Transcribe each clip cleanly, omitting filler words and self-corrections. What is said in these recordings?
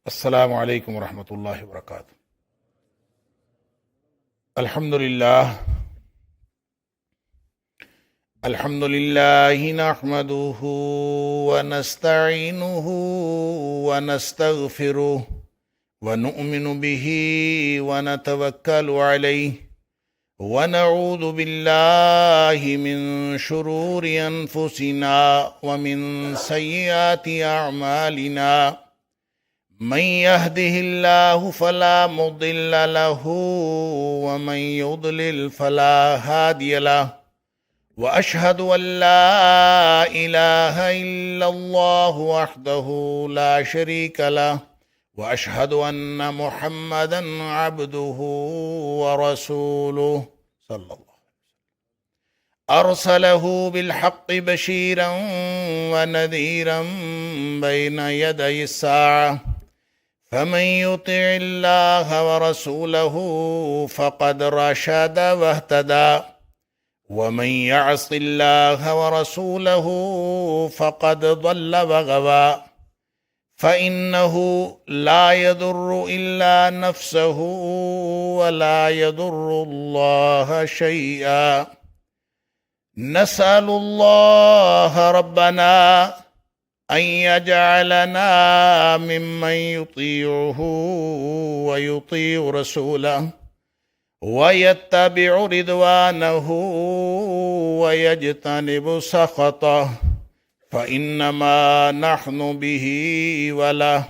السلام عليكم ورحمة الله وبركاته. الحمد لله نحمده ونستعينه ونستغفره ونؤمن به ونتوكل عليه ونعوذ بالله من شرور أنفسنا ومن سيئات أعمالنا. من يهده الله فلا مضل له ومن يضلل فلا هادي له واشهد ان لا اله الا الله وحده لا شريك له واشهد ان محمدا عبده ورسوله صلى الله أرسله بالحق بشيرا ونذيرا بين يدي الساعة فمن يطع الله ورسوله فقد رشد واهتدى ومن يعص الله ورسوله فقد ضل وغوى فإنه لا يضر إلا نفسه ولا يضر الله شيئا. نسأل الله ربنا أن يجعلنا ممن يطيعه ويطيع رسوله ويتبع رضوانه ويجتنب سخطه فإنما نحن به وله.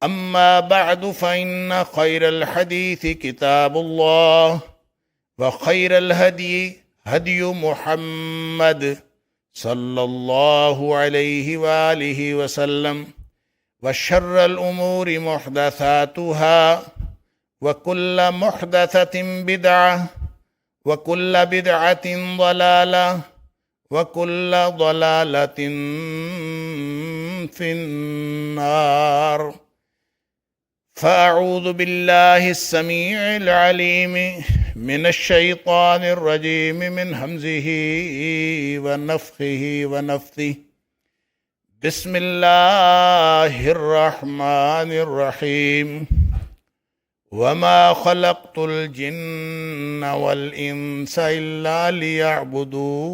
أما بعد فإن خير الحديث كتاب الله وخير الهدي هدي محمد صلى الله عليه وآله وسلم وشر الأمور محدثاتها وكل محدثة بدعة وكل بدعة ضلالة وكل ضلالة في النار. فأعوذ بالله السميع العليم من الشيطان الرجيم من همزه ونفخه ونفثه. بسم الله الرحمن الرحيم. وما خلقت الجن والإنس إلا ليعبدون.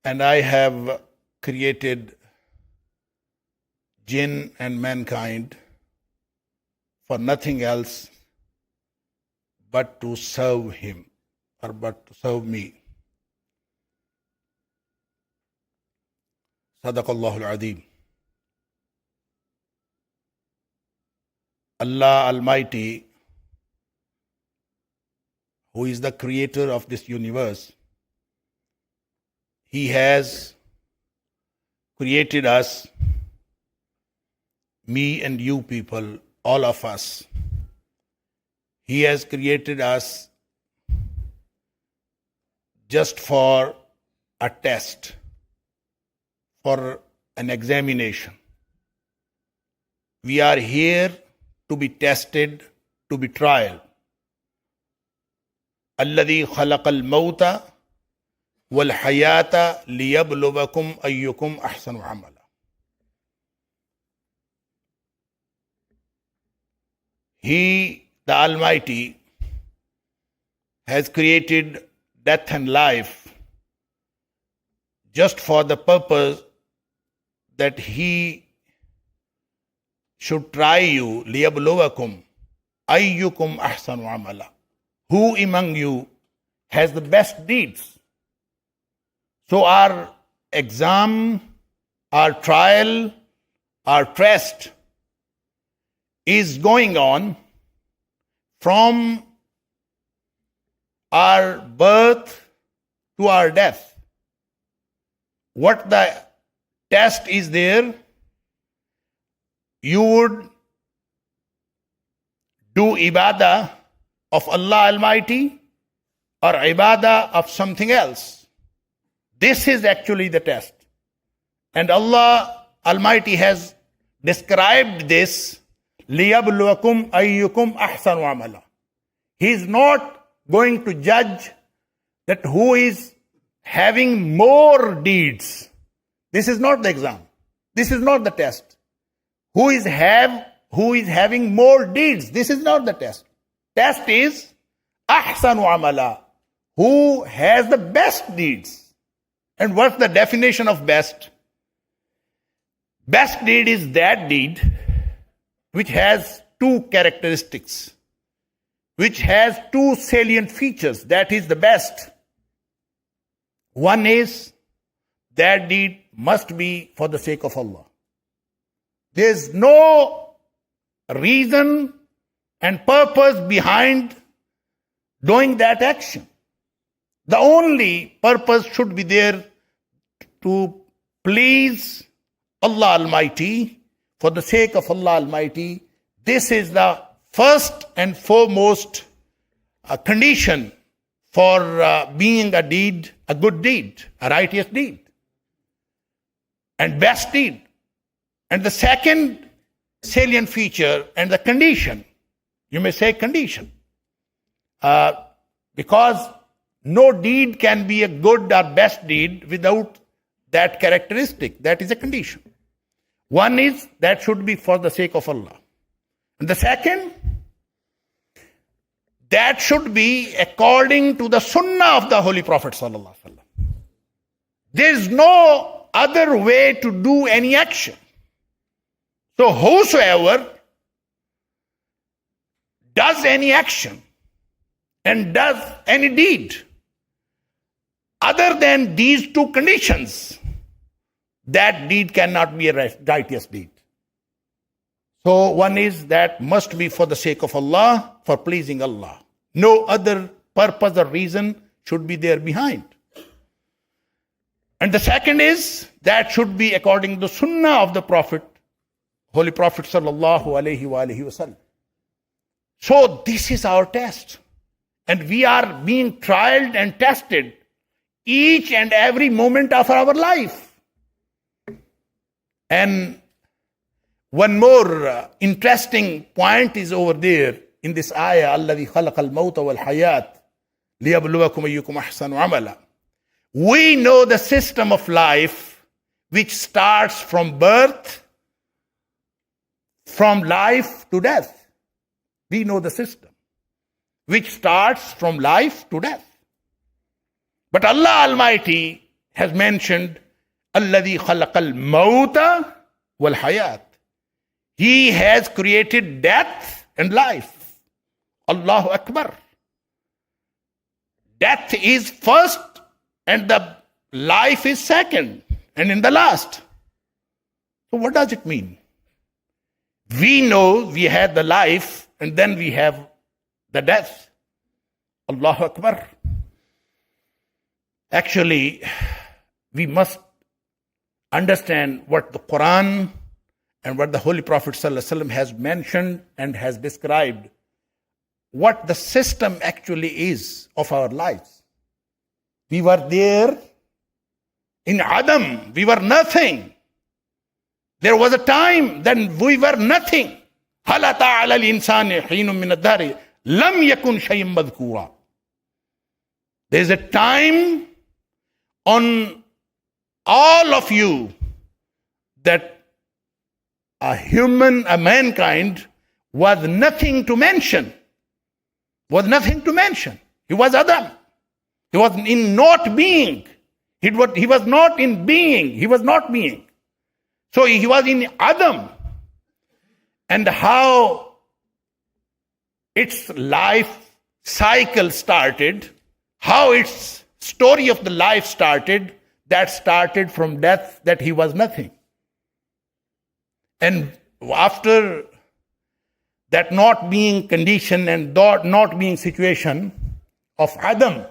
And I have created jinn and mankind for nothing else but to serve him or but to serve me. Sadaqallahu al-Azim. Allah Almighty, who is the creator of this universe, He has created us, me and you people, all of us. He has created us just for a test, for an examination. We are here to be tested, to be tried. الذي خلق الموت والحياة ليبلوكم أيكم أحسن عملا. He, the Almighty, has created death and life just for the purpose that He should try you, لِيَبْلُوَكُمْ أَيُّكُمْ أَحْسَنُ عَمَلًا. Who among you has the best deeds? So our exam, our trial, our test is going on from our birth to our death. What the test is there? You would do ibadah of Allah Almighty or ibadah of something else. This is actually the test. And Allah Almighty has described this, لِيَبْلُوَكُمْ أَيُّكُمْ أَحْسَنُ عَمَلًا. He is not going to judge that who is having more deeds, This is not the exam. This is not the test. Who is having more deeds? This is not the test. Test is ahsanu amala. Who has the best deeds? And what's the definition of best? Best deed is that deed which has two characteristics, which has two salient features. That is the best. One is that deed must be for the sake of Allah. There is no reason and purpose behind doing that action. The only purpose should be there to please Allah Almighty, for the sake of Allah Almighty. This is the first and foremost condition for being a deed, a good deed, a righteous deed, and best deed. And the second salient feature and the condition, you may say condition, because no deed can be a good or best deed without that characteristic. That is a condition. One is that should be for the sake of Allah. And the second, that should be according to the sunnah of the Holy Prophet sallallahu alaihi wasallam. There is no other way to do any action. So whosoever does any action and does any deed other than these two conditions, that deed cannot be a righteous deed. So one is that must be for the sake of Allah, for pleasing Allah. No other purpose or reason should be there behind. And the second is that should be according to the sunnah of the Prophet, Holy Prophet sallallahu alaihi wasallam. So this is our test. And we are being trialed and tested each and every moment of our life. And one more interesting point is over there in this ayah, الَّذِي خَلَقَ الْمَوْتَ وَالْحَيَاةِ لِيَبْلُوَكُمْ أَيُّكُمْ أَحْسَنُ عَمَلًا. We know the system of life which starts from birth, from life to death. We know the system which starts from life to death. But Allah Almighty has mentioned الَّذِي خَلَقَ الْمَوْتَ وَالْحَيَاةِ. He has created death and life. Allahu Akbar. Death is first and the life is second and in the last. So what does it mean? We know we have the life and then we have the death. Allahu Akbar. Actually, we must understand what the Quran and what the Holy Prophet ﷺ has mentioned and has described, what the system actually is of our lives. We were there in Adam. We were nothing. There was a time then we were nothing. هَلْ أَتَىٰ عَلَى الْإِنسَانِ حِينٌ مِّنَ الدَّهْرِ لَمْ يَكُنْ شَيْءًا مَذْكُورًا. There is a time on all of you that a mankind was nothing to mention. Was nothing to mention. He was Adam. He was in not being. He was not in being. He was not being. So he was in Adam. And how its life cycle started, how its story of the life started, that started from death, that he was nothing. And after that not being condition and not being situation of Adam,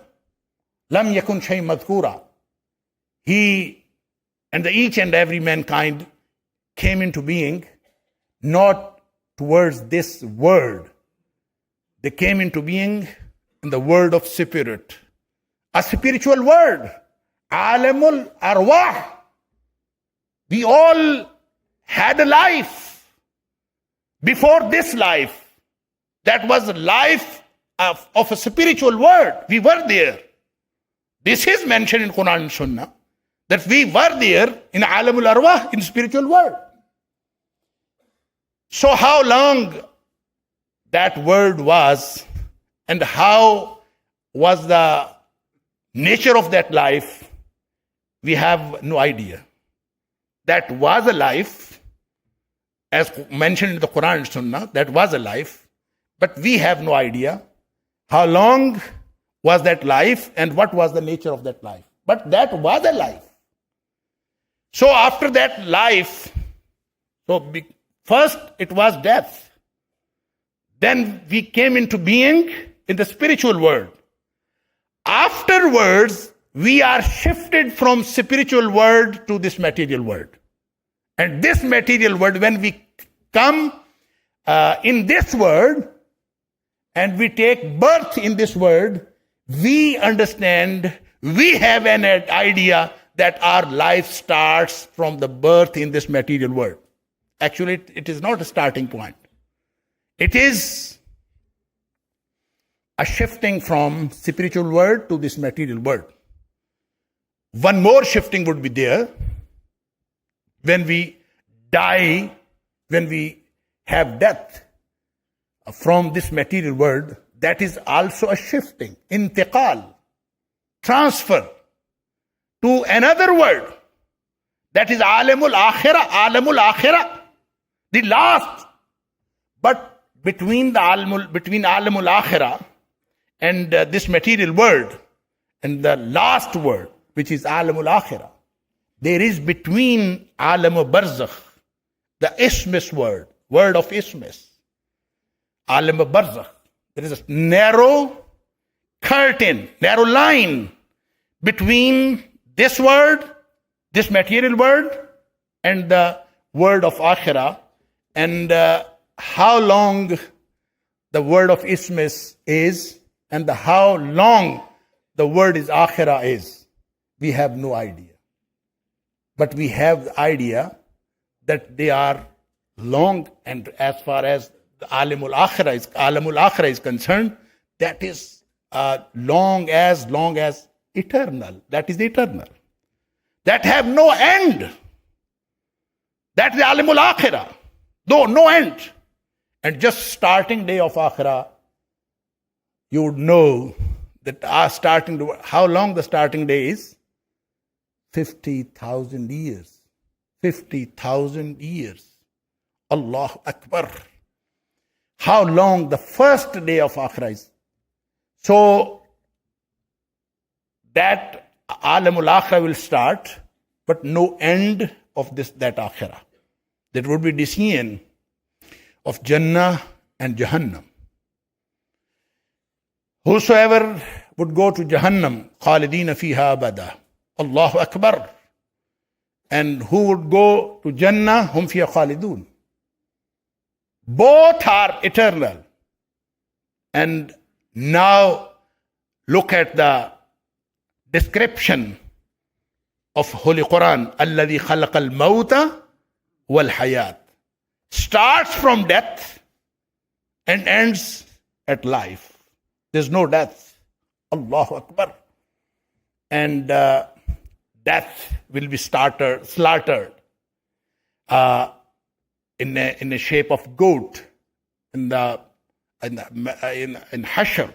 lam yakun shay madhkura. He and each and every mankind came into being not towards this world. They came into being in the world of spirit. A spiritual world. Alamul arwah. We all had a life before this life. That was a life of a spiritual world. We were there. This is mentioned in Quran and Sunnah, that we were there in alamul arwah, in spiritual world. So how long that word was, and how was the nature of that life, we have no idea. That was a life, as mentioned in the Quran and Sunnah, that was a life, but we have no idea how long was that life and what was the nature of that life. But that was a life. So after that life, first it was death. Then we came into being in the spiritual world. Afterwards, we are shifted from spiritual world to this material world. And this material world, when we come in this world and we take birth in this world, we understand, we have an idea that our life starts from the birth in this material world. Actually, it is not a starting point. It is a shifting from spiritual world to this material world. One more shifting would be there when we die, when we have death from this material world. That is also a shifting, intiqal, transfer to another world. That is alamul akhirah, the last. But between alamul akhirah and this material world and the last world, which is alamul akhirah, there is between alamul barzakh, the ismis word of ismis, alamul barzakh, there is a narrow curtain, narrow line between this world, this material world, and the world of akhirah. And how long the word of ismis is, and how long the word is akhirah is, we have no idea. But we have the idea that they are long, and as far as the alamul akhirah is concerned, that is long as eternal. That is eternal. That have no end. That is alamul akhirah. No end. And just starting day of akhirah, you would know that how long the starting day is? 50,000 years. 50,000 years. Allahu Akbar. How long the first day of akhirah is. So that alamul akhirah will start, but no end of that akhirah. That would be decision of Jannah and Jahannam. Whosoever would go to Jahannam, khalidina fiha abada. Allahu Akbar. And who would go to Jannah, hum fiha khalidun. Both are eternal. And now look at the description of Holy Quran. Alladhi khalaqal mawta wal hayat. Starts from death and ends at life. There's no death. Allahu Akbar. And death will be slaughtered in the shape of goat in Hashr.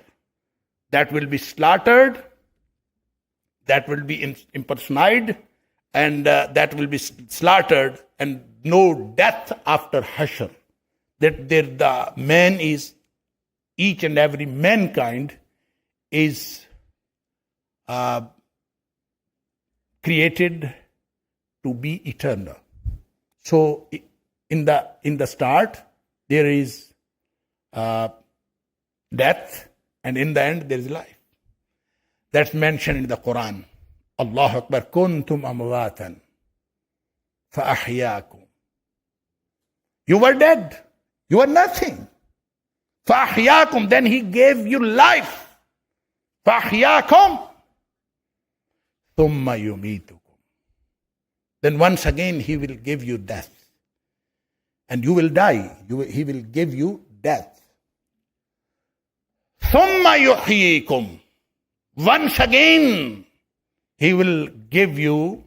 That will be slaughtered. That will be impersonalized, and that will be slaughtered, and no death after Hashr. That the man is, each and every mankind is created to be eternal. So in the start there is death, and in the end there is life. That's mentioned in the Quran. Allahu Akbar. Kuntum amwatan fa ahyakum. You were dead. You were nothing. Fa ahyakum. Then He gave you life. Fa ahyakum. Thumma yumitukum. Then once again He will give you death. And you will die. He will give you death. Thumma yuhyikum. Once again, He will give you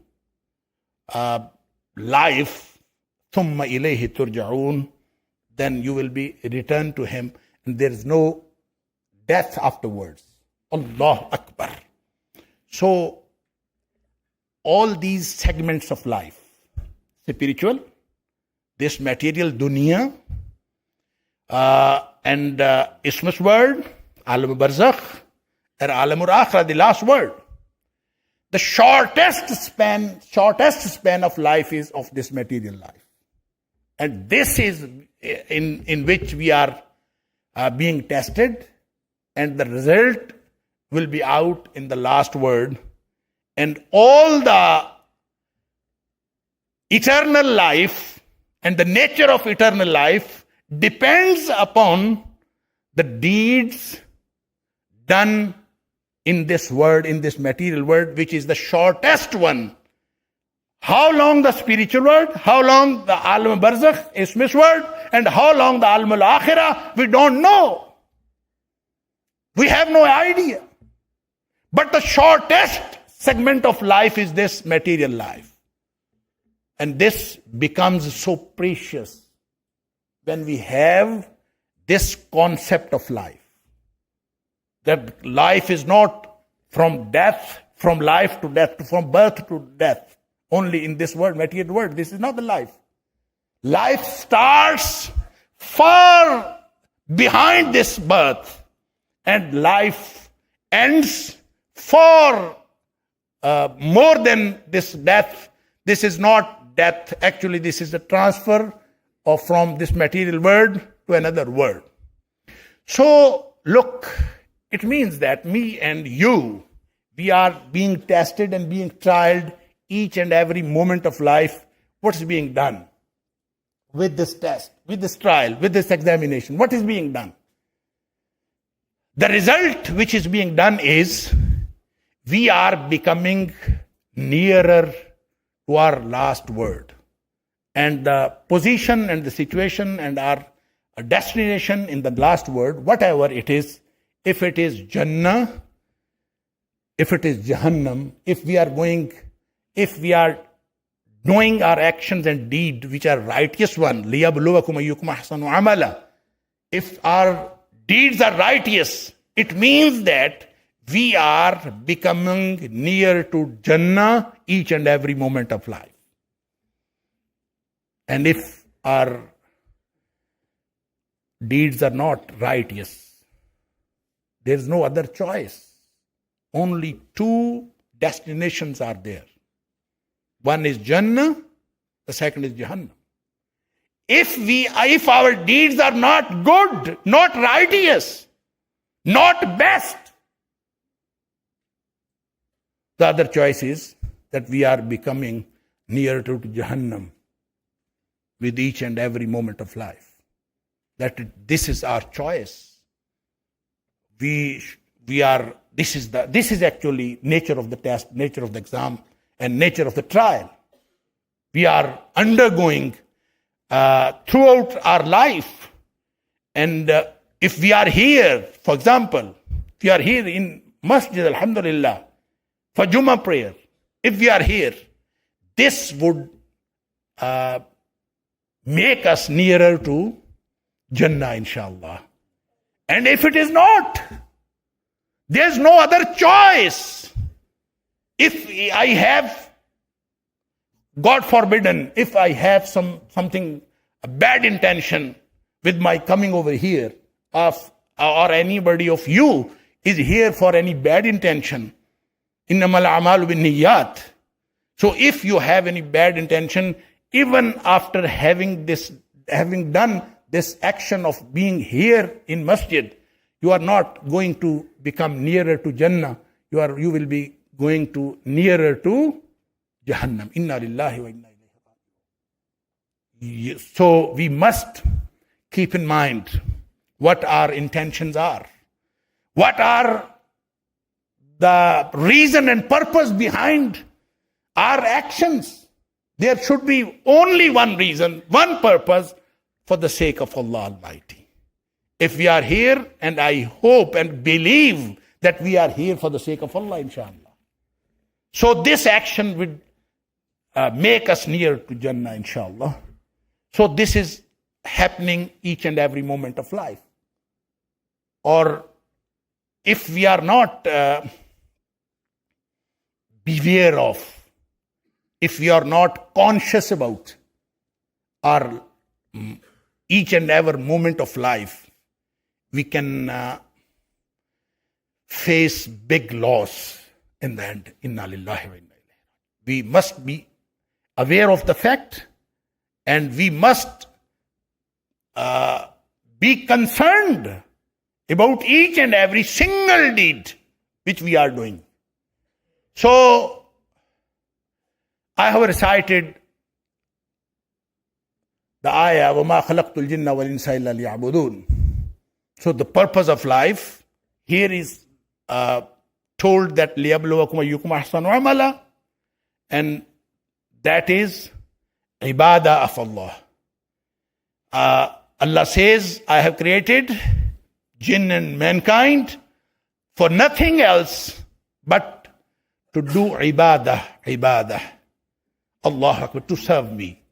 life, ثُمَّ إِلَيْهِ تُرْجَعُونَ, then you will be returned to him, and there is no death afterwards. Allah Akbar. So, all these segments of life, spiritual, this material dunya, and Ismus world, Alam Barzakh, and Alamul Akhirah, the last world. The shortest span of life is of this material life. And this is in which we are being tested, and the result will be out in the last word. And all the eternal life and the nature of eternal life depends upon the deeds done in this world, in this material world, which is the shortest one. How long the spiritual world, how long the Alam Barzakh, Ismis world, and how long the Alam al-Akhirah, we don't know. We have no idea. But the shortest segment of life is this material life. And this becomes so precious when we have this concept of life. That life is not from death, from life to death, from birth to death. Only in this world, material world. This is not the life. Life starts far behind this birth, and life ends far more than this death. This is not death. Actually, this is a transfer from this material world to another world. So, look, it means that me and you, we are being tested and being trialed each and every moment of life. What's being done with this test, with this trial, with this examination? What is being done? The result which is being done is we are becoming nearer to our last word. And the position and the situation and our destination in the last word, whatever it is, if it is Jannah, if it is Jahannam, if we are doing our actions and deeds which are righteous one, لِيَبْلُوَكُمْ أَيُّكُمْ أَحْسَنُ عَمَلًا. If our deeds are righteous, it means that we are becoming near to Jannah each and every moment of life. And if our deeds are not righteous, there is no other choice. Only two destinations are there. One is Jannah, the second is Jahannam. If our deeds are not good, not righteous, not best, the other choice is that we are becoming nearer to Jahannam with each and every moment of life. This is our choice. This is actually nature of the test, nature of the exam, and nature of the trial. We are undergoing throughout our life. And if we are here, for example, if we are here in Masjid, Alhamdulillah, for Jummuah prayer, if we are here, this would make us nearer to Jannah, inshallah. And if it is not, there's no other choice. If I have, God forbidden, if I have something, a bad intention with my coming over here, or anybody of you is here for any bad intention, innamal a'malu binniyat. So if you have any bad intention, even after having done this action of being here in Masjid, you are not going to become nearer to Jannah. You will be going to nearer to Jahannam. Inna lillahi wa inna ilayhi raji'un. So we must keep in mind what our intentions are. What are the reason and purpose behind our actions? There should be only one reason, one purpose, for the sake of Allah Almighty. If we are here, and I hope and believe that we are here for the sake of Allah, inshallah. So this action would make us near to Jannah, inshallah. So this is happening each and every moment of life. Or if we are not beware of, if we are not conscious about our each and every moment of life, we can face big loss in the end. Inna lillahi wa inna ilayhi. We must be aware of the fact, and we must be concerned about each and every single deed which we are doing. So, I have recited the ayah, وَمَا خَلَقْتُ الْجِنَّ وَالْإِنسَ إِلَّا لِيَعْبُدُونَ. So the purpose of life here is told that لِيَبْلُوَكُمْ أَيُّكُمْ أَحْسَنُ عَمَلًا, and that is ibadah of Allah. Allah says, I have created jinn and mankind for nothing else but to do ibadah. Allah Akbar, to serve me.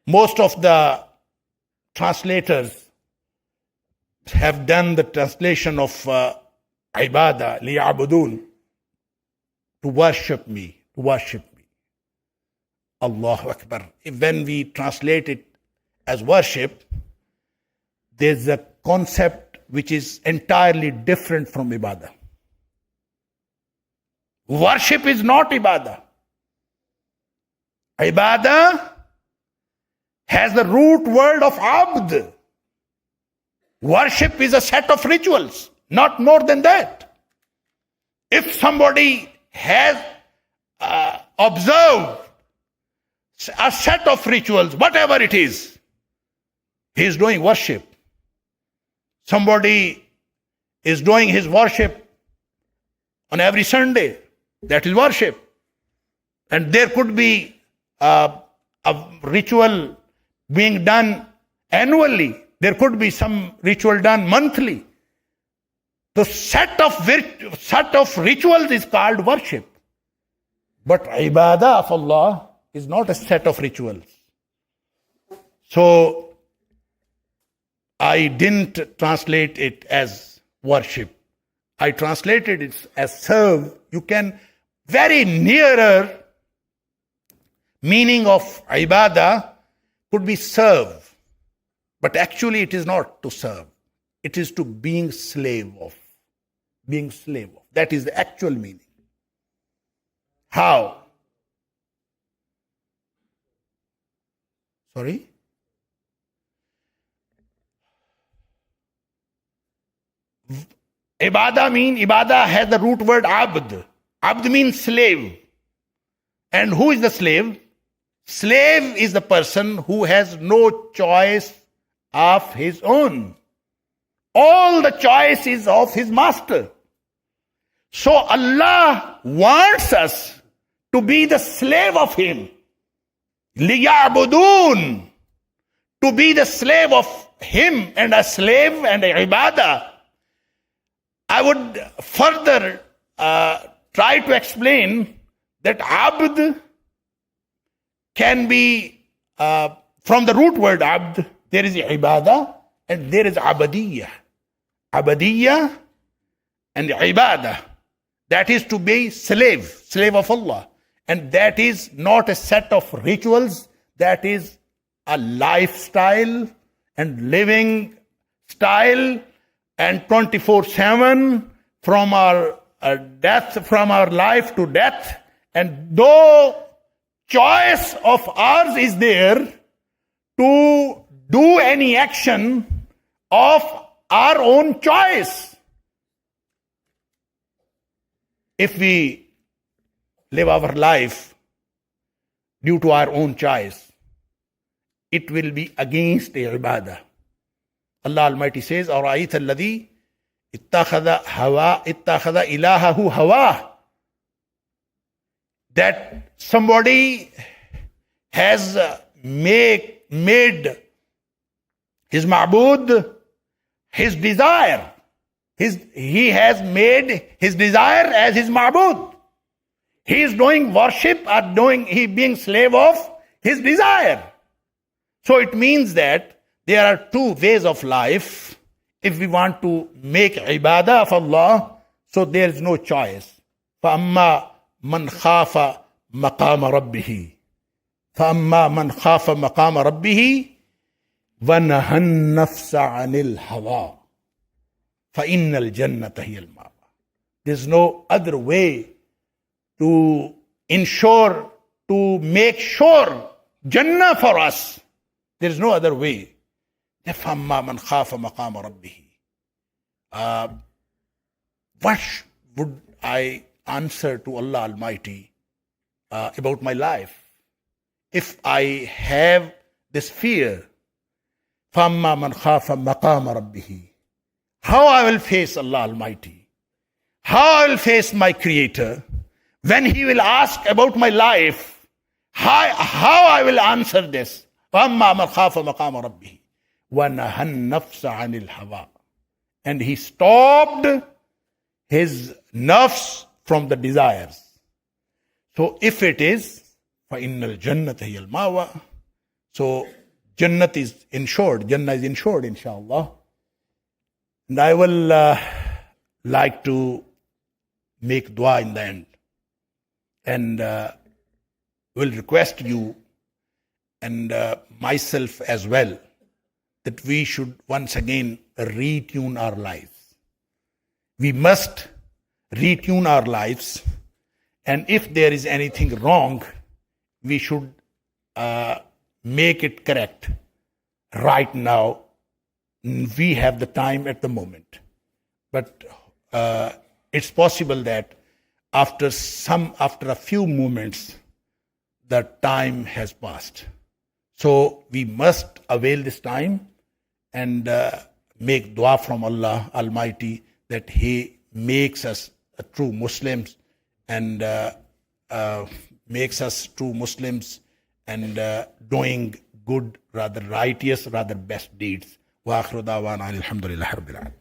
Most of the translators have done the translation of ibadah, liya'budun, to worship me. Allahu Akbar. When we translate it as worship, there's a concept which is entirely different from ibadah. Worship is not ibadah. Ibadah has the root word of abd. Worship is a set of rituals, not more than that. If somebody has observed a set of rituals, whatever it is, he is doing worship. Somebody is doing his worship on every Sunday. That is worship. And there could be a ritual being done annually. There could be some ritual done monthly. The set of rituals is called worship. But ibadah of Allah is not a set of rituals. So, I didn't translate it as worship. I translated it as serve. You can very nearer meaning of ibadah could be serve. But actually it is not to serve. It is to being slave of. Being slave of. That is the actual meaning. How? Sorry? Ibadah has the root word abd. Abd means slave. And who is the slave? Slave is the person who has no choice of his own. All the choice is of his master. So Allah wants us to be the slave of him. لِيَعْبُدُونَ. To be the slave of him, and a slave and a ibadah. I would further try to explain that abd can be, from the root word abd, there is ibadah and there is abadiyah. Abadiyah and ibadah. That is to be slave of Allah. And that is not a set of rituals, that is a lifestyle and living style, and 24/7 from our death, from our life to death. And though choice of ours is there to do any action of our own choice, if we live our life due to our own choice, it will be against the ibadah. Allah Almighty says, أَرَأَيْتَ الَّذِي اتَّخَذَ إِلَهَهُ هَوَاهُ. That somebody has made his ma'bud his desire. He has made his desire as his ma'bud. He is doing worship or he being slave of his desire. So it means that there are two ways of life. If we want to make ibadah of Allah, so there is no choice. فَأَمَّا مَنْ خَافَ مَقَامَ رَبِّهِ فَأَمَّا مَنْ خَافَ مَقَامَ رَبِّهِ وَنَهَى النَّفْسَ عَنِ الْهَوَىٰ فَإِنَّ الْجَنَّةَ هِيَ الْمَأْوَىٰ. There's no other way to ensure, to make sure Jannah for us. There's no other way. فَأَمَّا مَنْ خَافَ مَقَامَ رَبِّهِ. What would I answer to Allah Almighty about my life? If I have this fear, فَأَمَّا مَنْ خَافَ مَقَامَ رَبِّهِ. How I will face Allah Almighty? How I will face my Creator? When He will ask about my life, how I will answer this? فَأَمَّا مَنْ خَافَ مَقَامَ رَبِّهِ وَنَهَى النَّفْسَ عَنِ الْهَوَىٰ. And he stopped his nafs from the desires. So if it is, فَإِنَّ الْجَنَّةَ هِيَ الْمَأْوَىٰ. So Jannat is insured. Jannah is insured, inshallah. And I will like to make dua in the end. And will request you and myself as well that we should once again retune our lives. We must retune our lives, and if there is anything wrong, we should make it correct right now. We have the time at the moment, but it's possible that after a few moments, the time has passed. So we must avail this time and make dua from Allah Almighty that He makes us true Muslims and makes us true Muslims and doing good, rather righteous, rather best deeds. Wa akhiru da'wana alhamdulillahi rabbil alamin.